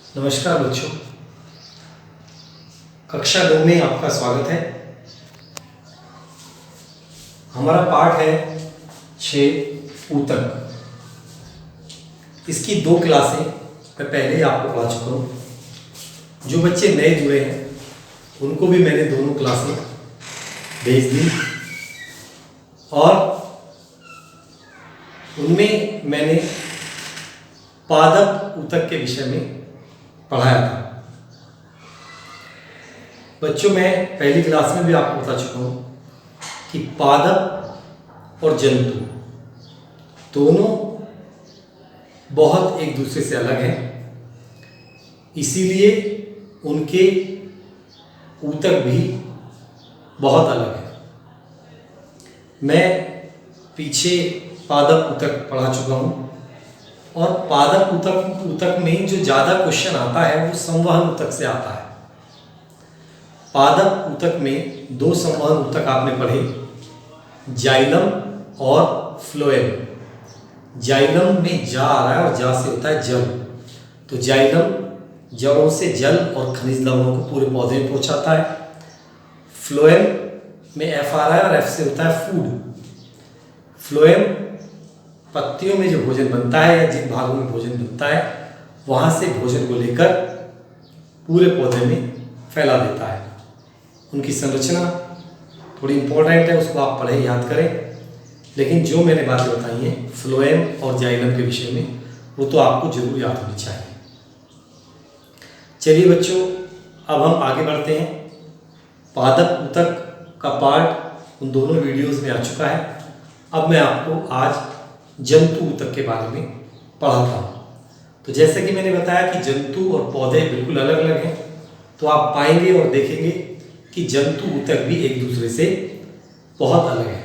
नमस्कार बच्चों, कक्षा 2 में आपका स्वागत है। हमारा पाठ है 6 ऊतक। इसकी 2 क्लासें मैं पहले ही आपको पढ़ा चुका हूँ। जो बच्चे नए जुड़े हैं उनको भी मैंने दोनों क्लासें भेज दी और उनमें मैंने पादप ऊतक के विषय में पढ़ाया था। बच्चों, मैं पहली क्लास में भी आपको बता चुका हूँ कि पादप और जंतु दोनों बहुत एक दूसरे से अलग हैं, इसीलिए उनके ऊतक भी बहुत अलग हैं। मैं पीछे पादप ऊतक पढ़ा चुका हूँ और पादप ऊतक में जो ज़्यादा क्वेश्चन आता है वो संवहन ऊतक से आता है। पादप ऊतक में 2 संवहन ऊतक आपने पढ़े, जाइलम और फ्लोएम। जाइलम में जा आ रहा है और जा से होता है जल, तो जाइलम जड़ों से जल और खनिज लवणों को पूरे पौधे में पहुंचाता है। फ्लोएम में एफ आ रहा है और एफ से होता है फूड। फ्लोएम पत्तियों में जो भोजन बनता है या जिन भागों में भोजन बनता है वहाँ से भोजन को लेकर पूरे पौधे में फैला देता है। उनकी संरचना थोड़ी इम्पोर्टेंट है, उसको आप पढ़ें, याद करें, लेकिन जो मैंने बातें बताई हैं फ्लोएम और जाइलम के विषय में वो तो आपको जरूर याद होनी चाहिए। चलिए बच्चों, अब हम आगे बढ़ते हैं। पादप ऊतक का पार्ट उन दोनों वीडियोज़ में आ चुका है। अब मैं आपको आज जंतु ऊतक के बारे में पढ़ाता हूँ। तो जैसे कि मैंने बताया कि जंतु और पौधे बिल्कुल अलग अलग हैं, तो आप पाएंगे और देखेंगे कि जंतु ऊतक भी एक दूसरे से बहुत अलग है।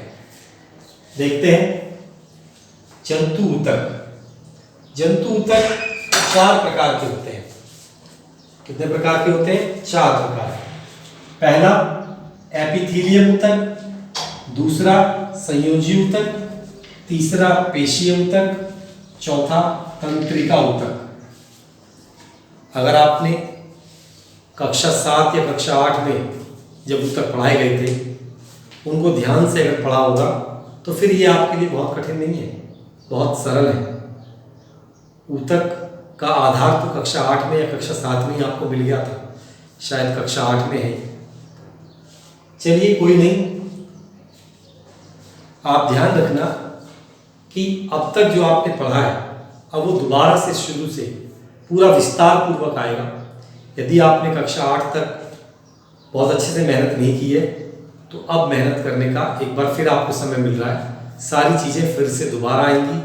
देखते हैं जंतु ऊतक। जंतु ऊतक 4 प्रकार के होते हैं। कितने प्रकार के होते हैं? 4 प्रकार। पहला एपिथेलियम ऊतक, दूसरा संयोजी ऊतक, तीसरा पेशीय ऊतक, चौथा तंत्रिका ऊतक। अगर आपने कक्षा 7 या कक्षा 8 में जब ऊतक पढ़ाए गए थे उनको ध्यान से अगर पढ़ा होगा तो फिर ये आपके लिए बहुत कठिन नहीं है, बहुत सरल है। ऊतक का आधार तो कक्षा 8 में या कक्षा 7 में ही आपको मिल गया था, शायद कक्षा 8 में है। चलिए कोई नहीं, आप ध्यान रखना कि अब तक जो आपने पढ़ा है अब वो दोबारा से शुरू से पूरा विस्तार पूर्वक आएगा। यदि आपने कक्षा 8 तक बहुत अच्छे से मेहनत नहीं की है तो अब मेहनत करने का एक बार फिर आपको समय मिल रहा है। सारी चीज़ें फिर से दोबारा आएंगी,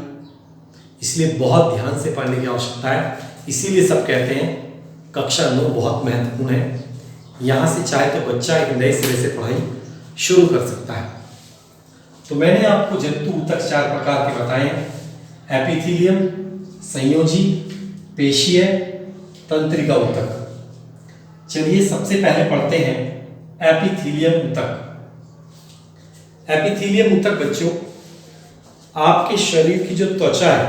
इसलिए बहुत ध्यान से पढ़ने की आवश्यकता है। इसीलिए सब कहते हैं कक्षा 9 बहुत महत्वपूर्ण है। यहाँ से चाहे तो बच्चा एक नए सिरे से पढ़ाई शुरू कर सकता है। तो मैंने आपको जंतु ऊतक 4 प्रकार के बताए हैं: एपिथेलियम, संयोजी, पेशीय, तंत्रिका ऊतक। चलिए सबसे पहले पढ़ते हैं एपिथेलियम ऊतक। एपिथेलियम ऊतक बच्चों, आपके शरीर की जो त्वचा है,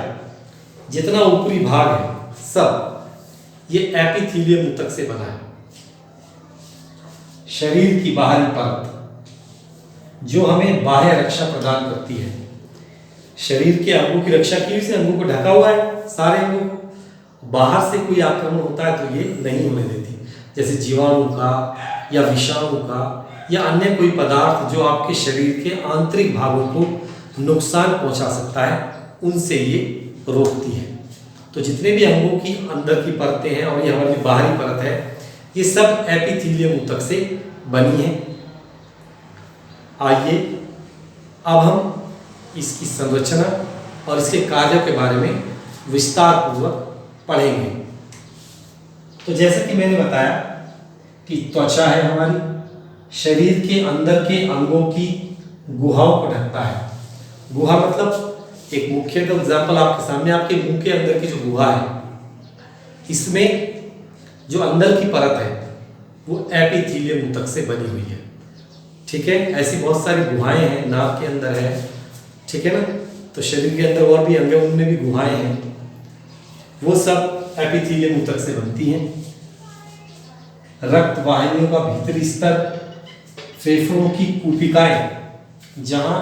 जितना ऊपरी भाग है, सब ये एपिथेलियम ऊतक से बना है। शरीर की बाहरी परत जो हमें बाह्य रक्षा प्रदान करती है। शरीर के अंगों की रक्षा की से अंगों को ढका हुआ है, सारे अंगों को। बाहर से कोई आक्रमण होता है तो ये नहीं होने देती, जैसे जीवाणु का या विषाणु का या अन्य कोई पदार्थ जो आपके शरीर के आंतरिक भागों को नुकसान पहुंचा सकता है, उनसे ये रोकती है। तो जितने भी अंगों की अंदर की परतें हैं और ये हमारी बाहरी परत है, ये सब एपिथेलियम ऊतक से बनी है। आइए अब हम इसकी संरचना और इसके कार्यों के बारे में विस्तार पूर्वक पढ़ेंगे। तो जैसे कि मैंने बताया कि त्वचा है हमारी, शरीर के अंदर के अंगों की गुहाओं को ढकता है। गुहा मतलब एक मुख्य एग्जाम्पल आपके सामने, आपके मुंह के अंदर की जो गुहा है, इसमें जो अंदर की परत है वो एपिथेलियम ऊतक से बनी हुई है। ठीक है, ऐसी बहुत सारी गुहाएं हैं, नाक के अंदर है, ठीक है ना। तो शरीर के अंदर और भी अंग हैं, उनमें भी गुहाएं हैं। वो सब एपिथेलियम ऊतक से बनती हैं। रक्त वाहिनियों का भीतरी स्तर, फेफड़ों की कूपिकाएं जहां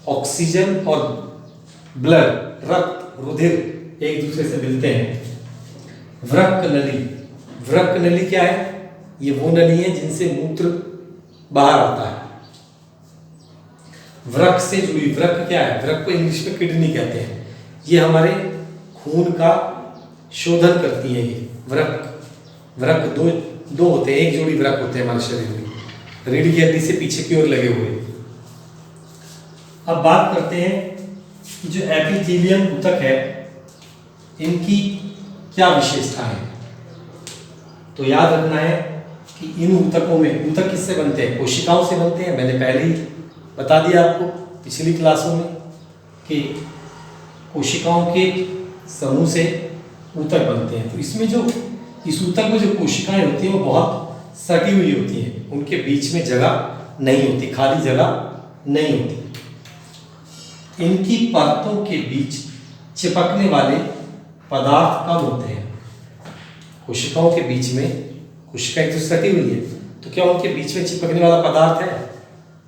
ऑक्सीजन और ब्लड, रक्त, रुधिर एक दूसरे से मिलते हैं। वृक्क नली, वृक्क नली क्या है? ये वो नली है जिनसे मूत्र बाहर आता है। वृक्क से जुड़ी, वृक्क क्या है? वृक्क को इंग्लिश में किडनी कहते हैं। ये हमारे खून का शोधन करती है। ये वृक्क दो होते हैं, एक जोड़ी वृक्क होते हैं हमारे शरीर में, रीढ़ की हड्डी से पीछे की ओर लगे हुए। अब बात करते हैं कि जो एपिथेलियम ऊतक है इनकी क्या विशेषता है। तो याद रखना है कि इन ऊतकों में, ऊतक किससे बनते हैं? कोशिकाओं से बनते हैं। मैंने पहले ही बता दिया आपको पिछली क्लासों में कि कोशिकाओं के समूह से ऊतक बनते हैं। तो इसमें जो इस ऊतक में जो कोशिकाएं होती हैं वो बहुत सटी हुई होती हैं, उनके बीच में जगह नहीं होती, खाली जगह नहीं होती। इनकी परतों के बीच चिपकने वाले पदार्थ कम होते हैं। कोशिकाओं के बीच में, कोशिकाएं तो सटी हुई है, तो क्या उनके बीच में चिपकने वाला पदार्थ है?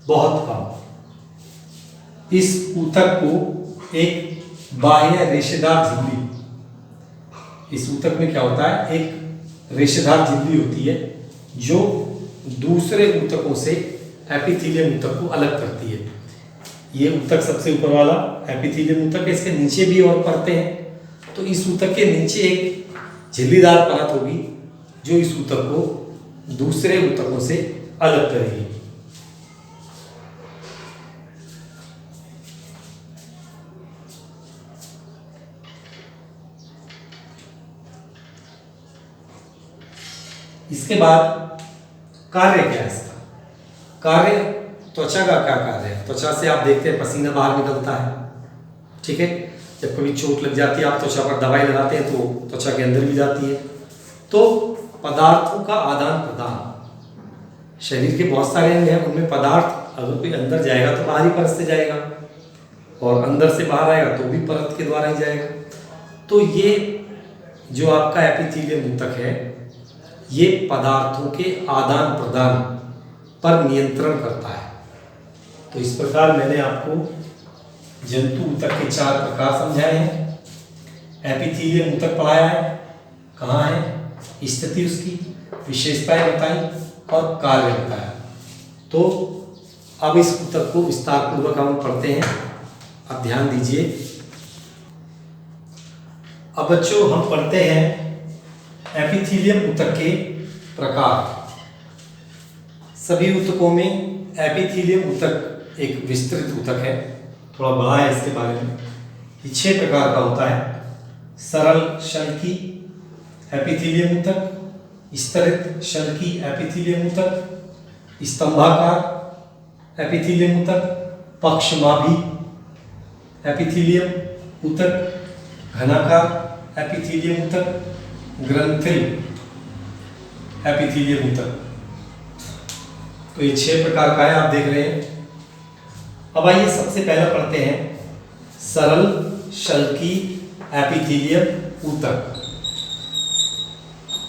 बहुत कम। इस ऊतक को एक बाह्य रेशेदार झिल्ली, इस ऊतक में क्या होता है? एक रेशेदार झिल्ली होती है जो दूसरे ऊतकों से एपिथेलियम ऊतक को अलग करती है। ये ऊतक सबसे ऊपर वाला एपिथेलियम ऊतक है, इसके नीचे भी और परतें हैं। तो इस ऊतक के नीचे एक झिल्लीदार परत होगी जो इस ऊतक को दूसरे ऊतकों से अलग करेगी। इसके बाद कार्य क्या है इसका? कार्य, त्वचा का क्या कार्य है? त्वचा से आप देखते हैं पसीना बाहर निकलता है, ठीक है। जब कभी चोट लग जाती है, आप त्वचा पर दवाई लगाते हैं तो त्वचा के अंदर भी जाती है। तो पदार्थों का आदान प्रदान, शरीर के बहुत सारे अंग हैं, उनमें पदार्थ अगर कोई अंदर जाएगा तो बाहरी परत से जाएगा, और अंदर से बाहर आएगा तो भी परत के द्वारा ही जाएगा। तो ये जो आपका एपिथेलियम ऊतक है ये पदार्थों के आदान प्रदान पर नियंत्रण करता है। तो इस प्रकार मैंने आपको जंतु ऊतक के 4 प्रकार समझाए हैं। एपिथेलियम ऊतक पढ़ाया है, कहाँ है, स्थिति उसकी, विशेषताएं बताई और कार्य बताया। तो अब इस ऊतक को विस्तार पूर्वक हम पढ़ते हैं। अब ध्यान दीजिए। अब बच्चों हम पढ़ते हैं एपिथेलियम ऊतक के प्रकार। सभी ऊतकों में एपिथेलियम ऊतक एक विस्तृत ऊतक है, थोड़ा बड़ा है इसके बारे में। ये 6 प्रकार का होता है। सरल शल्की एपिथेलियम ऊतक, स्तरित शल्की एपिथेलियम ऊतक, स्तंभाकार एपिथेलियम ऊतक, पक्षमाभी एपिथेलियम ऊतक, घनाकार एपिथेलियम ऊतक, ग्रंथिल एपिथेलियम ऊतक। तो ये 6 प्रकार का है, आप देख रहे हैं। अब आइए सबसे पहले पढ़ते हैं सरल शल्की एपिथेलियम ऊतक।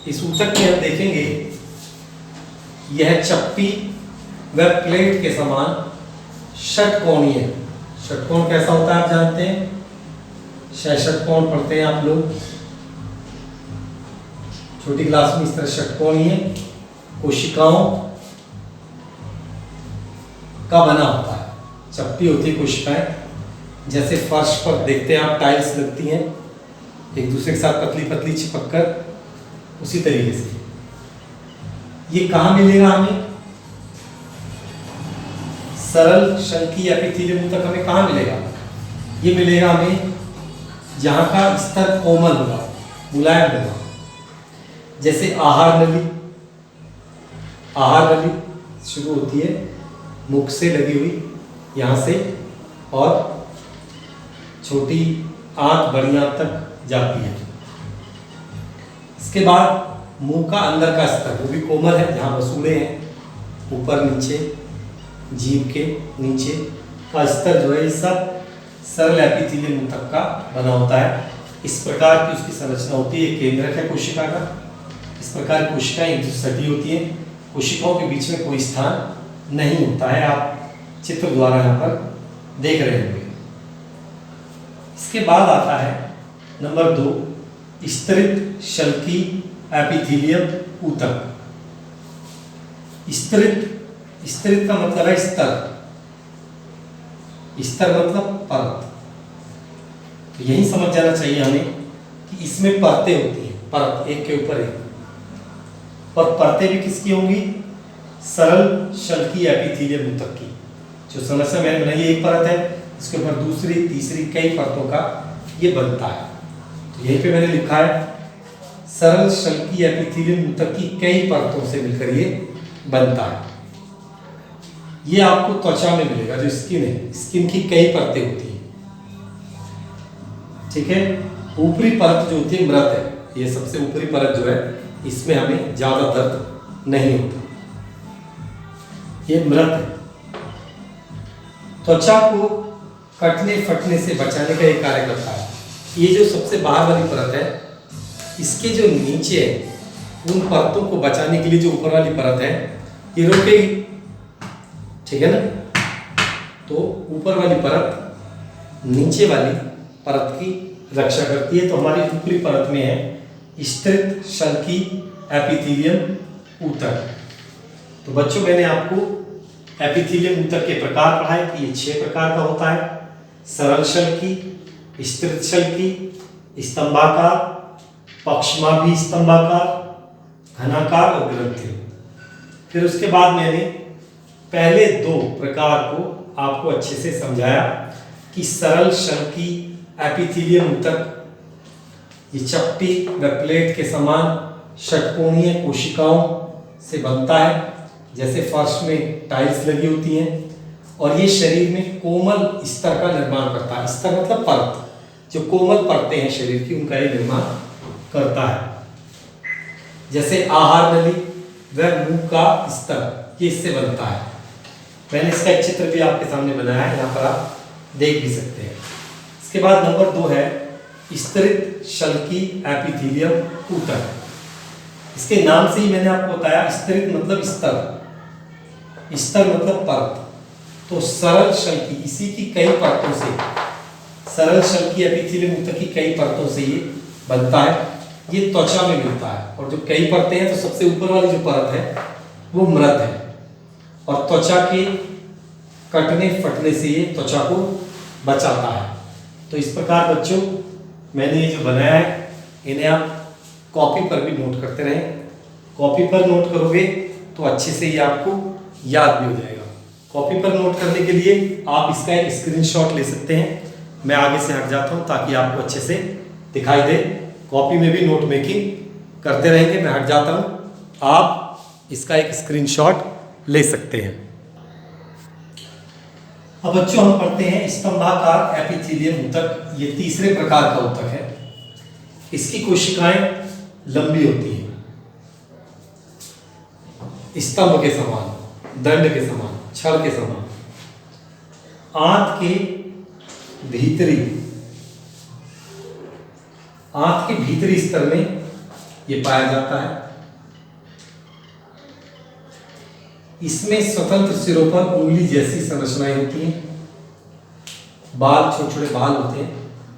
इस ऊतक में हम देखेंगे यह चप्पी व प्लेट के समान षटकोणीय है। षटकोण कैसा होता है आप जानते हैं, षटकोण पढ़ते हैं आप लोग छोटी क्लास में। इस तरह षटकोणीय कोशिकाओं का बना होता है, चप्पी होती है कोशिकाएं। जैसे फर्श पर देखते हैं आप टाइल्स लगती हैं एक दूसरे के साथ पतली पतली चिपक कर, उसी तरीके से ये कहाँ मिलेगा हमें? सरल शल्की एपिथेलियम ऊतक हमें कहाँ मिलेगा? ये मिलेगा हमें जहाँ का स्तर कोमल होगा, मुलायम होगा। जैसे आहार नली, आहार नली शुरू होती है मुख से लगी हुई यहाँ से, और छोटी आंत बड़ी आंत तक जाती है। इसके बाद मुंह का अंदर का स्तर, वो भी कोमल है, जहाँ वसूले हैं ऊपर नीचे, जीभ के नीचे का स्तर जो है, ये सब सरल एपिथेलियम ऊतक का बना होता है। इस प्रकार की उसकी संरचना होती है, केंद्रक है कोशिका का। इस प्रकार कोशिकाएं सटी होती हैं, कोशिकाओं के बीच में कोई स्थान नहीं होता है, आप चित्र द्वारा यहाँ पर देख रहे होंगे। इसके बाद आता है नंबर 2, स्तरित शल्की एपिथेलियम ऊतक। स्तरित का मतलब है स्तर, स्तर मतलब परत। तो यही समझ जाना चाहिए हमें कि इसमें परतें होती हैं, परत एक के ऊपर एक, और परतें भी किसकी होंगी? सरल शल्की एपिथेलियम ऊतक की। जो संरचना मैंने बनाई है एक परत है, इसके ऊपर दूसरी तीसरी कई परतों का ये बनता है। तो यहीं पे मैंने लिखा है सरल शल्की एपिथेलियम ऊतक की कई परतों से मिलकर ये बनता है। ये आपको त्वचा में मिलेगा, जो स्किन है, स्किन की कई परतें होती हैं, ठीक है। ऊपरी परत जो होती है मृत है, ये सबसे ऊपरी परत जो है इसमें हमें ज्यादा दर्द नहीं होता, ये मृत है। त्वचा को कटने फटने से बचाने का एक कार्य करता है। ये जो सबसे बाहर वाली परत है, इसके जो नीचे है उन परतों को बचाने के लिए जो ऊपर वाली परत है ये रोकेगी, ठीक है ना। तो ऊपर वाली परत नीचे वाली परत की रक्षा करती है। तो हमारी ऊपरी परत में है स्तरित शल्की एपिथेलियम ऊतक। तो बच्चों मैंने आपको एपिथेलियम ऊतक के प्रकार पढ़ाए कि ये 6 प्रकार का होता है: सरल शल्की, स्तरित शल्की, स्तंभाकार, पक्षमाभी स्तंभाकार, घनाकार और ग्रंथि। फिर उसके बाद मैंने पहले 2 प्रकार को आपको अच्छे से समझाया कि सरल शल्की एपिथेलियम ऊतक ये चपटी व प्लेट के समान षटकोणीय कोशिकाओं से बनता है, जैसे फर्श में टाइल्स लगी होती हैं, और ये शरीर में कोमल स्तर का निर्माण करता है। स्तर मतलब परत, जो कोमल परतें हैं शरीर की उनका ये निर्माण करता है। जैसे आहार नली व मुंह का स्तर, ये इससे बनता है। मैंने इसका एक चित्र भी आपके सामने बनाया है, यहाँ पर आप देख भी सकते हैं। इसके बाद नंबर 2 है स्तरित शल्की एपिथेलियम ऊतक। इसके नाम से ही मैंने आपको बताया, स्तरित मतलब स्तर, स्तर मतलब परत। तो सरल शल्की, इसी की कई परतों से, सरल शल्की एपिथेलियम ऊतक की कई परतों से ये बनता है। ये त्वचा में मिलता है, और जो कई परतें हैं तो सबसे ऊपर वाली जो परत है वो मृत है, और त्वचा के कटने फटने से ये त्वचा को बचाता है। तो इस प्रकार बच्चों मैंने ये जो बनाया है, इन्हें आप कॉपी पर भी नोट करते रहें। कॉपी पर नोट करोगे तो अच्छे से ये आपको याद भी हो जाएगा। कॉपी पर नोट करने के लिए आप इसका एक स्क्रीनशॉट ले सकते हैं। मैं आगे से हट जाता हूँ ताकि आपको अच्छे से दिखाई दे। कॉपी में भी नोट मेकिंग करते रहेंगे, मैं हट जाता हूँ, आप इसका एक स्क्रीनशॉट ले सकते हैं। अब बच्चों हम पढ़ते हैं स्तंभाकार एपिथेलियम ऊतक। ये तीसरे प्रकार का ऊतक है। इसकी कोशिकाएं लंबी होती हैं, स्तंभ के समान, दंड के समान, छड़ के समान। आंत के भीतरी स्तर में ये पाया जाता है। इसमें स्वतंत्र सिरों पर उंगली जैसी संरचनाएं होती हैं। बाल, छोटे छोटे बाल होते हैं,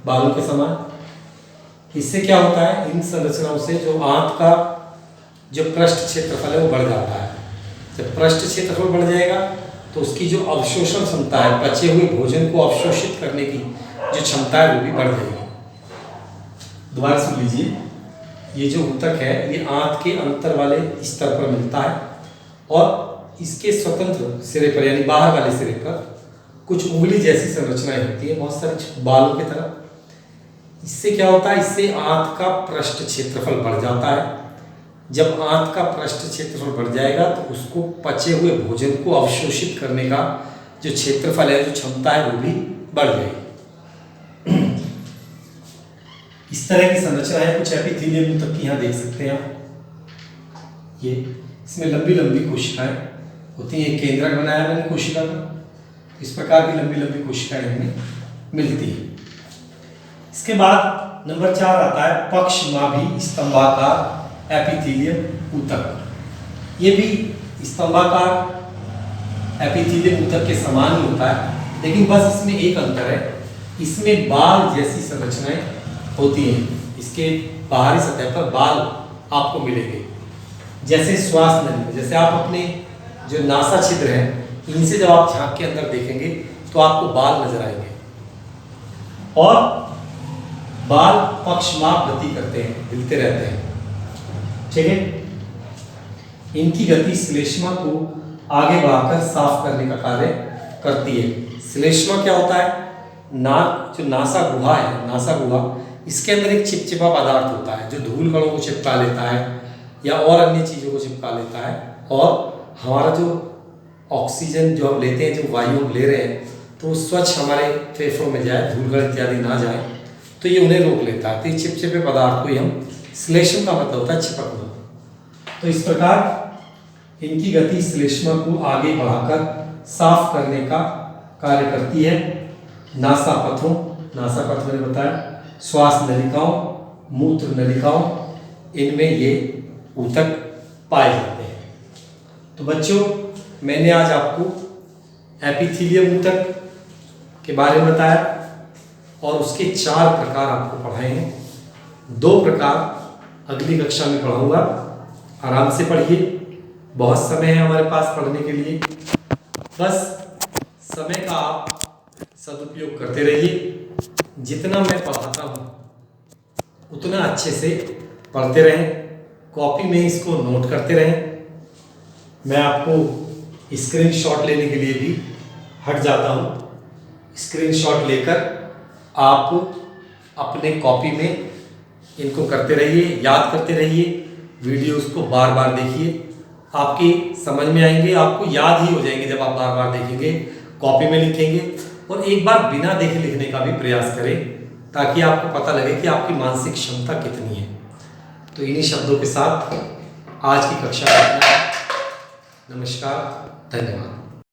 बालों के समान। इससे क्या होता है, इन संरचनाओं से जो आंत का जो पृष्ठ क्षेत्रफल है वो बढ़ जाता है। जब पृष्ठ क्षेत्रफल बढ़ जाएगा तो उसकी जो अवशोषण क्षमता है, बचे हुए भोजन को अवशोषित करने की जो क्षमता है वो भी बढ़ जाएगी। दोबारा सुन लीजिए, ये जो ऊतक है ये आंत के अंतर वाले स्तर पर मिलता है, और इसके स्वतंत्र सिरे पर यानी बाहर वाले सिरे पर कुछ उंगली जैसी संरचनाएं होती है, बहुत सारे बालों की तरह। इससे क्या होता है, इससे आंत का पृष्ठ क्षेत्रफल बढ़ जाता है। जब आंत का पृष्ठ क्षेत्रफल बढ़ जाएगा तो उसको पचे हुए भोजन को अवशोषित करने का जो क्षेत्रफल है, जो क्षमता है, वो भी बढ़ जाएगी। इस तरह की संरचना है कुछ एपिथेलियम ऊतक की, यहाँ देख सकते हैं आप। ये इसमें लंबी लंबी कोशिकाएं होती हैं। केंद्रक बनाया मैंने कोशिका का, इस प्रकार की लंबी लंबी कोशिकाएं हमें मिलती है। इसके बाद नंबर 4 आता है पक्षमाभी स्तंभाकार एपिथेलियम ऊतक। ये भी स्तंभाकार एपिथेलियम ऊतक के समान ही होता है, लेकिन बस इसमें एक अंतर है, इसमें बाल जैसी संरचनाएं होती हैं। इसके बाहरी सतह पर बाल आपको मिलेंगे, जैसे श्वास नली में। जैसे आप अपने जो नासा छिद्र हैं, इनसे जब आप झांक के अंदर देखेंगे तो आपको बाल नजर आएंगे, और बाल पक्षमाप गति करते हैं, हिलते रहते हैं। ठीक है। इनकी गति श्लेष्मा को आगे बढ़ाकर साफ करने का कार्य करती है। श्लेष्मा क्या होता है? नाक जो नासा गुहा है, नासा गुहा, इसके अंदर एक चिपचिपा पदार्थ होता है जो धूल कणों को चिपका लेता है या और अन्य चीज़ों को चिपका लेता है, और हमारा जो ऑक्सीजन जो हम लेते हैं, जो वायु हम ले रहे हैं, तो स्वच्छ हमारे फेफड़ों में जाए, धूलकण इत्यादि ना जाए, तो ये उन्हें रोक लेता है। तो ये चिपचिपे पदार्थ को ही हम श्लेष्म का मतलब होता है चिपकना। तो इस प्रकार इनकी गति श्लेष्मा को आगे बढ़ाकर साफ करने का कार्य करती है। नासापथों, नासापथ मैंने बताया, श्वास नलिकाओं, मूत्र नलिकाओं, इनमें ये ऊतक पाए जाते हैं। तो बच्चों, मैंने आज आपको एपिथेलियम ऊतक के बारे में बताया और उसके 4 प्रकार आपको पढ़ाए हैं। 2 प्रकार अगली कक्षा में पढ़ाऊंगा। आराम से पढ़िए, बहुत समय है हमारे पास पढ़ने के लिए। बस समय का आप सदुपयोग करते रहिए। जितना मैं पढ़ाता हूँ उतना अच्छे से पढ़ते रहें, कॉपी में इसको नोट करते रहें। मैं आपको स्क्रीनशॉट लेने के लिए भी हट जाता हूँ। स्क्रीनशॉट लेकर आप अपने कॉपी में इनको करते रहिए, याद करते रहिए, वीडियोस को बार बार देखिए, आपकी समझ में आएंगे, आपको याद ही हो जाएंगे जब आप बार बार देखेंगे, कॉपी में लिखेंगे। और एक बार बिना देखे लिखने का भी प्रयास करें, ताकि आपको पता लगे कि आपकी मानसिक क्षमता कितनी है। तो इन्हीं शब्दों के साथ आज की कक्षा का नमस्कार, धन्यवाद।